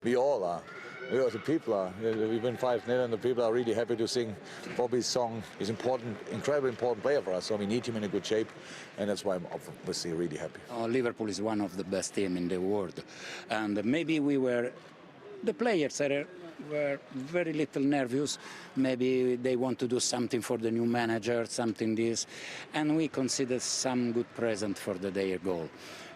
We all are. The people are. We win 5-0 and the people are really happy to sing Bobby's song. He's important, incredibly important player for us, so we need him in a good shape, and that's why I'm obviously really happy. Liverpool is one of the best teams in the world, and maybe the players were very little nervous. Maybe they want to do something for the new manager, something this, and we consider some good present for their goal.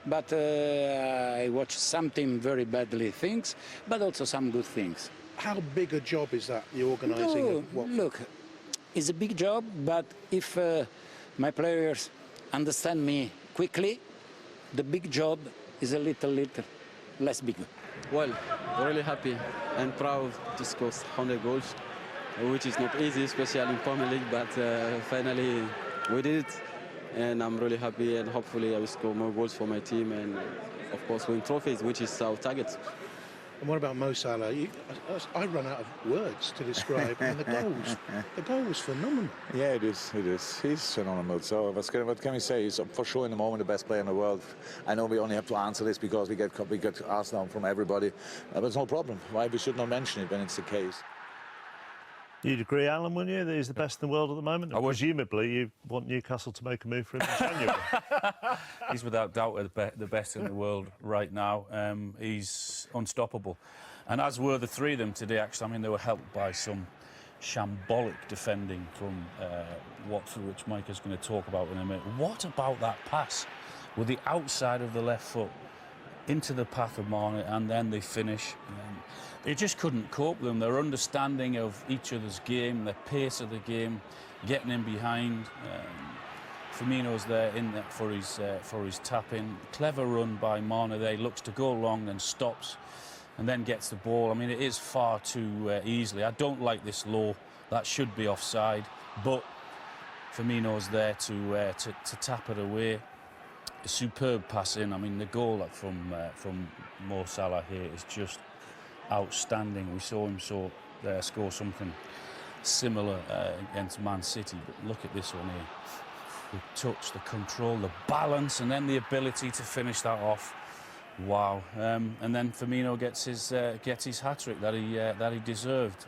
But I watched something very badly things, but also some good things. How big a job is that, the organising? Look, it's a big job, but if my players understand me quickly, the big job is a little less big. Well, really happy and proud to score 100 goals, which is not easy, especially in Premier League, but finally we did it. And I'm really happy, and hopefully I will score more goals for my team and, of course, win trophies, which is our target. And what about Mo Salah? I run out of words to describe. And the goal was phenomenal. Yeah, it is. He's phenomenal. So what can we say? He's for sure in the moment the best player in the world. I know we only have to answer this because we get asked now from everybody. But it's no problem. Why we should not mention it when it's the case. You'd agree, Alan, wouldn't you, that he's the best in the world at the moment? Presumably, you want Newcastle to make a move for him in January. He's without doubt the best in the world right now. He's unstoppable. And as were the three of them today, actually. I mean, they were helped by some shambolic defending from Watford, which Mike is going to talk about in a minute. What about that pass with the outside of the left foot into the path of Mane, and then they finish? They just couldn't cope with them. Their understanding of each other's game, the pace of the game, getting in behind. Firmino's there for his tap-in. Clever run by Mane there. He looks to go long, then stops, and then gets the ball. I mean, it is far too easily. I don't like this law. That should be offside. But Firmino's there to tap it away. A superb pass in. I mean, the goal from Mo Salah here is just outstanding. We saw him score something similar against Man City, but look at this one here. The touch, the control, the balance, and then the ability to finish that off. Wow! And then Firmino gets his hat-trick that he deserved.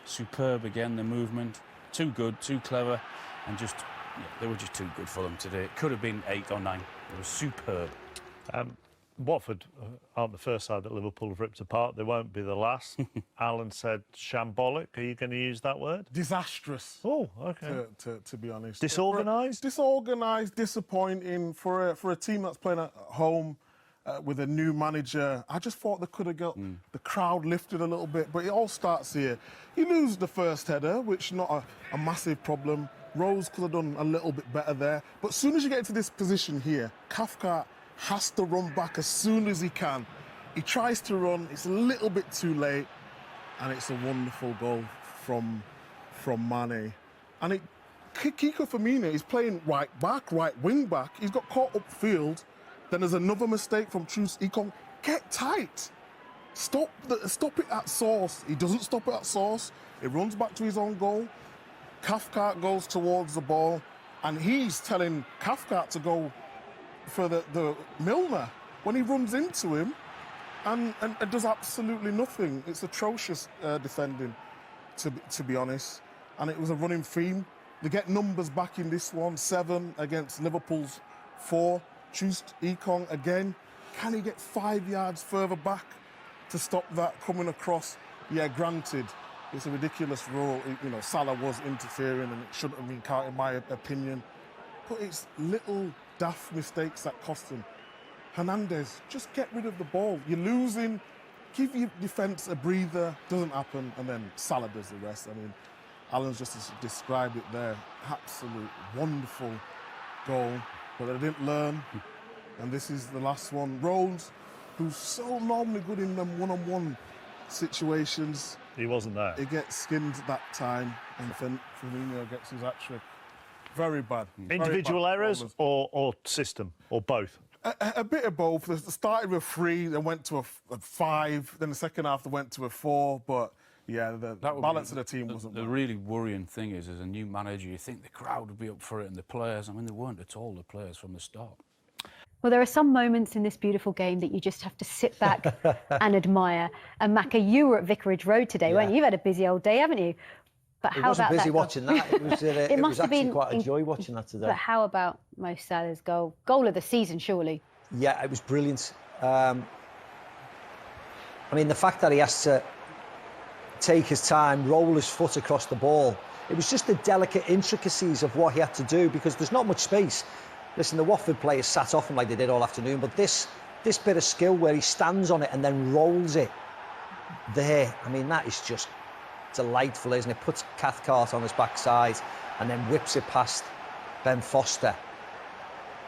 Superb again, the movement. Too good, too clever, and just they were just too good for them today. It could have been 8 or 9. It was superb. Watford aren't the first side that Liverpool have ripped apart. They won't be the last. Alan said shambolic. Are you going to use that word? Disastrous. Oh, OK. To be honest. Disorganised? Disorganised, disappointing for a team that's playing at home with a new manager. I just thought they could have got the crowd lifted a little bit, but it all starts here. You lose the first header, which is not a massive problem. Rose could have done a little bit better there. But as soon as you get into this position here, Cathcart has to run back as soon as he can. He tries to run, it's a little bit too late, and it's a wonderful goal from Mane. And Kiko Firmino is playing right back, right wing back. He's got caught upfield. Then there's another mistake from Truce Ekong. Get tight. Stop it at source. He doesn't stop it at source. He runs back to his own goal. Cathcart goes towards the ball, and he's telling Cathcart to go for the Milner when he runs into him and does absolutely nothing. It's atrocious defending, to be honest. And it was a running theme. They get numbers back in this one, 7 against Liverpool's 4. Truce Ekong again. Can he get 5 yards further back to stop that coming across? Yeah, granted, it's a ridiculous rule. You know, Salah was interfering and it shouldn't have been caught, in my opinion. But it's little daft mistakes that cost him. Hernandez, just get rid of the ball. You're losing. Give your defence a breather. Doesn't happen. And then Salah does the rest. I mean, Alan's just described it there. Absolute wonderful goal. But they didn't learn. And this is the last one. Rose, who's so normally good in them one-on-one situations. He wasn't there. He gets skinned that time. And Firmino gets his hat-trick. Very bad. Individual very bad errors or system, or both? A bit of both. They started with 3, then went to a 5, then the second half they went to a 4, but yeah, the balance of the team wasn't the well. really worrying thing is, as a new manager, you think the crowd would be up for it and the players, I mean, they weren't at all, the players, from the start. Well, there are some moments in this beautiful game that you just have to sit back and admire. And Macca, you were at Vicarage Road today, weren't you? You've had a busy old day, haven't you? But how about that? It wasn't busy watching that. It was actually quite a joy watching that today. But how about Mo Salah's goal? Goal of the season, surely. Yeah, it was brilliant. I mean, the fact that he has to take his time, roll his foot across the ball, it was just the delicate intricacies of what he had to do, because there's not much space. Listen, the Watford players sat off him like they did all afternoon, but this bit of skill where he stands on it and then rolls it there, I mean, that is just delightful, isn't it? Puts Cathcart on his backside and then whips it past Ben Foster.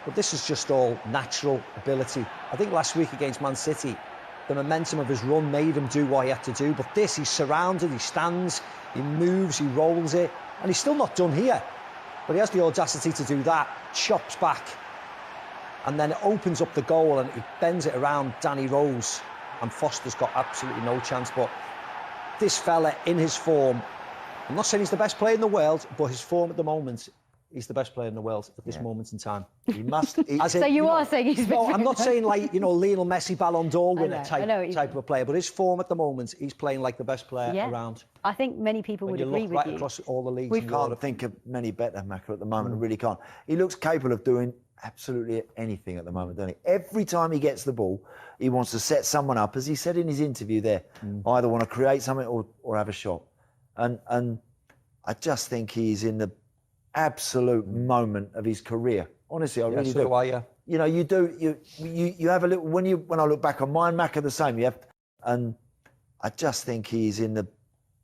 But this is just all natural ability. I think last week against Man City, the momentum of his run made him do what he had to do. But this, he's surrounded, he stands, he moves, he rolls it, and he's still not done here. But he has the audacity to do that, chops back, and then it opens up the goal and he bends it around Danny Rose, and Foster's got absolutely no chance. But this fella, in his form, I'm not saying he's the best player in the world, but his form at the moment, he's the best player in the world at this moment in time. He must. So you are saying he's... No, I'm not saying like, you know, Lionel Messi Ballon d'Or winner type of a player, but his form at the moment, he's playing like the best player around. I think many people would agree with right you. Across all the leagues. We can't think of many better, Macca, at the moment. We really can't. He looks capable of doing absolutely anything at the moment, doesn't he? Every time he gets the ball, he wants to set someone up, as he said in his interview there. Either want to create something or have a shot. And I just think he's in the absolute moment of his career. Honestly, I really do. You know, you do. You have a little. When I look back on mine, Macca, the same. You have, and I just think he's in the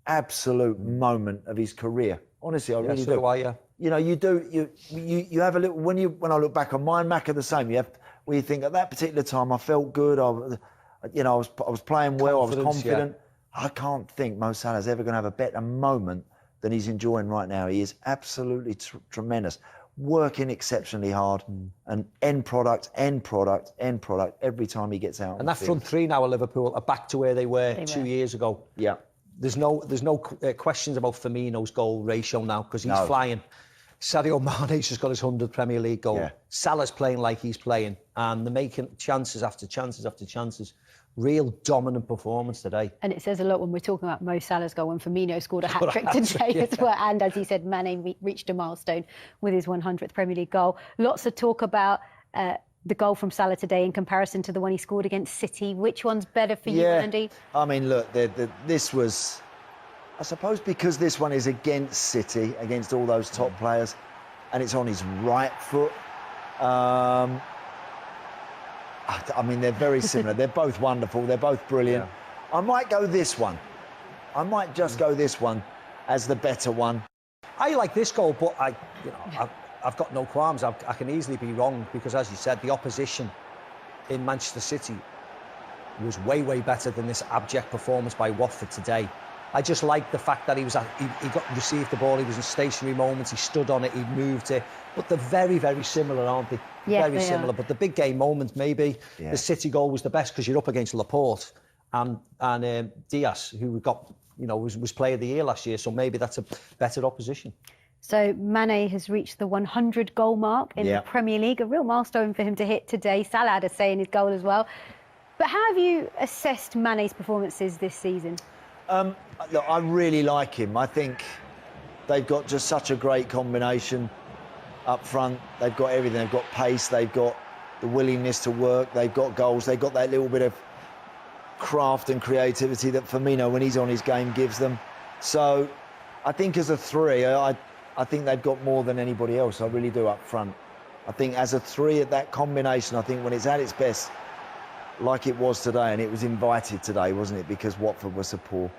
absolute moment of his career. Honestly, I really do. You know, you do. You have a little. When I look back on mine, Macca, the same. You have. Where you think at that particular time, I felt good. I was playing well. I was confident. Yeah. I can't think Mo Salah's ever going to have a better moment than he's enjoying right now. He is absolutely tremendous, working exceptionally hard, and end product every time he gets out. And that front three now at Liverpool are back to where they were 2 years ago. Yeah, there's no questions about Firmino's goal ratio now, because he's flying. Sadio Mane's just got his 100th Premier League goal. Yeah. Salah's playing like he's playing, and they're making chances after chances after chances. Real dominant performance today. And it says a lot when we're talking about Mo Salah's goal, when Firmino scored a hat-trick today as well. And as he said, Mane reached a milestone with his 100th Premier League goal. Lots of talk about the goal from Salah today in comparison to the one he scored against City. Which one's better for you, Andy? I mean, look, this was... I suppose because this one is against City, against all those top players, and it's on his right foot. I mean, they're very similar. They're both wonderful. They're both brilliant. Yeah. I might go this one. I might just go this one as the better one. I like this goal, but I've got no qualms. I can easily be wrong, because, as you said, the opposition in Manchester City was way, way better than this abject performance by Watford today. I just like the fact that he received the ball, he was in stationary moments, he stood on it, he moved it. But they're very, very similar, aren't they? Yeah, very similar. But the big game moment, maybe, the City goal was the best, because you're up against Laporte and Diaz, who was player of the year last year, so maybe that's a better opposition. So Mane has reached the 100-goal mark in the Premier League, a real milestone for him to hit today. Salah had a say in his goal as well. But how have you assessed Mane's performances this season? Look, I really like him. I think they've got just such a great combination up front. They've got everything. They've got pace. They've got the willingness to work. They've got goals. They've got that little bit of craft and creativity that Firmino, when he's on his game, gives them. So I think as a three, I think they've got more than anybody else. I really do up front. I think as a three at that combination, I think when it's at its best, like it was today, and it was invited today, wasn't it? Because Watford were so poor.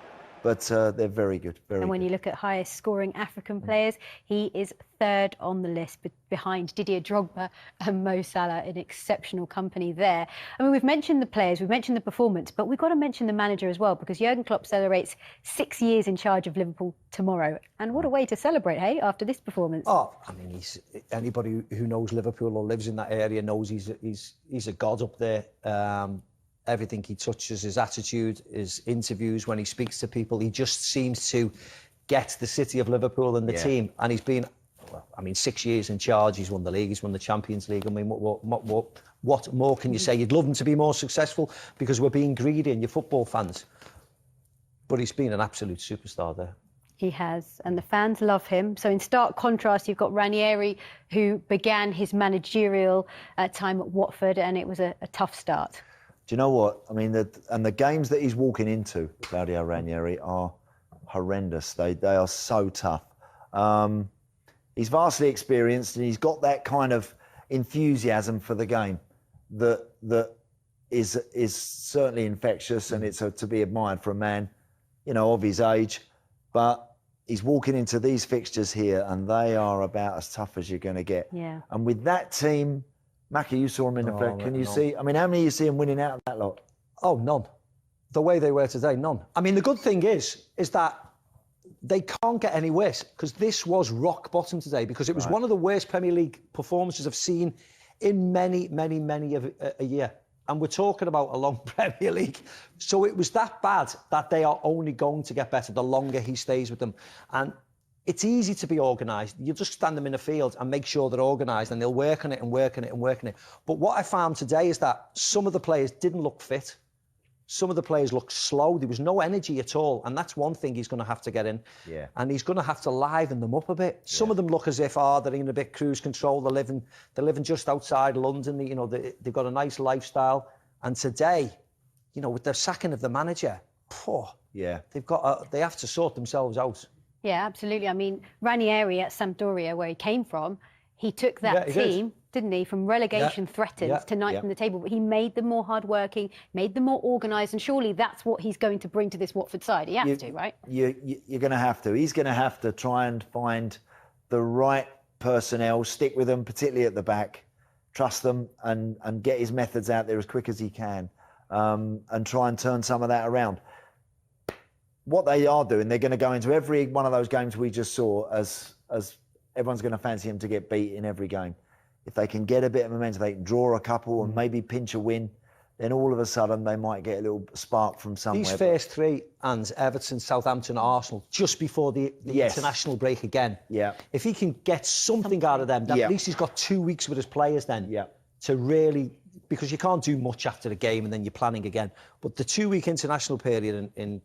But they're very good, very good. And when you look at highest scoring African players, he is third on the list, behind Didier Drogba and Mo Salah, in exceptional company there. I mean, we've mentioned the players, we've mentioned the performance, but we've got to mention the manager as well, because Jurgen Klopp celebrates 6 years in charge of Liverpool tomorrow. And what a way to celebrate, hey, after this performance. Oh, I mean, anybody who knows Liverpool or lives in that area knows he's a god up there. Everything he touches, his attitude, his interviews, when he speaks to people, he just seems to get the city of Liverpool and the team. And he's been I mean, 6 years in charge, he's won the league, he's won the Champions League. I mean, what more can you say? You'd love him to be more successful because we're being greedy and you're football fans. But he's been an absolute superstar there. He has, and the fans love him. So in stark contrast, you've got Ranieri, who began his managerial time at Watford, and it was a tough start. Do you know what? I mean, the games that he's walking into, Claudio Ranieri, are horrendous. They are so tough. He's vastly experienced, and he's got that kind of enthusiasm for the game that is certainly infectious, and it's to be admired for a man, you know, of his age. But he's walking into these fixtures here, and they are about as tough as you're going to get. Yeah. And with that team, Mackie, you saw him in effect. Can you see? I mean, how many you see him winning out of that lot? Oh, none. The way they were today, none. I mean, the good thing is that they can't get any worse, because this was rock bottom today, because it was one of the worst Premier League performances I've seen in many a year. And we're talking about a long Premier League. So it was that bad that they are only going to get better the longer he stays with them. And it's easy to be organised. You just stand them in a field and make sure they're organised, and they'll work on it and work on it and work on it. But what I found today is that some of the players didn't look fit. Some of the players looked slow. There was no energy at all. And that's one thing he's going to have to get in. Yeah. And he's going to have to liven them up a bit. Some of them look as if, they're in a bit cruise control. They're living just outside London. You know, they've got a nice lifestyle. And today, you know, with the sacking of the manager, they have to sort themselves out. Yeah, absolutely. I mean, Ranieri at Sampdoria, where he came from, he took that team, didn't he, from relegation threatened to ninth in the table. But he made them more hardworking, made them more organised, and surely that's what he's going to bring to this Watford side. He has to, right? You're going to have to. He's going to have to try and find the right personnel, stick with them, particularly at the back, trust them, and get his methods out there as quick as he can, and try and turn some of that around. What they are doing, they're going to go into every one of those games we just saw as everyone's going to fancy him to get beat in every game. If they can get a bit of momentum, they can draw a couple and maybe pinch a win, then all of a sudden they might get a little spark from somewhere. These first three, and Everton, Southampton, Arsenal, just before the international break again. Yeah. If he can get something out of them, at least he's got 2 weeks with his players then to really... Because you can't do much after the game and then you're planning again. But the 2-week international period in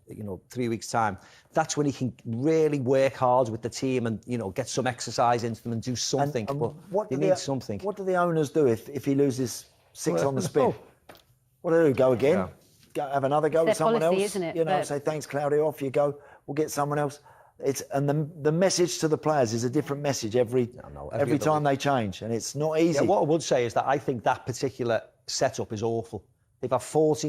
3 weeks' time, that's when he can really work hard with the team and, you know, get some exercise into them and do something. But he needs something. What do the owners do if he loses 6 on the spin? What do they do? Go again? Go, have another go with someone policy, else? Isn't it? You know, say, thanks, Claudio, off you go. We'll get someone else. The message to the players is a different message every time they change, and it's not easy. Yeah, what I would say is that I think that particular setup is awful. They've had 14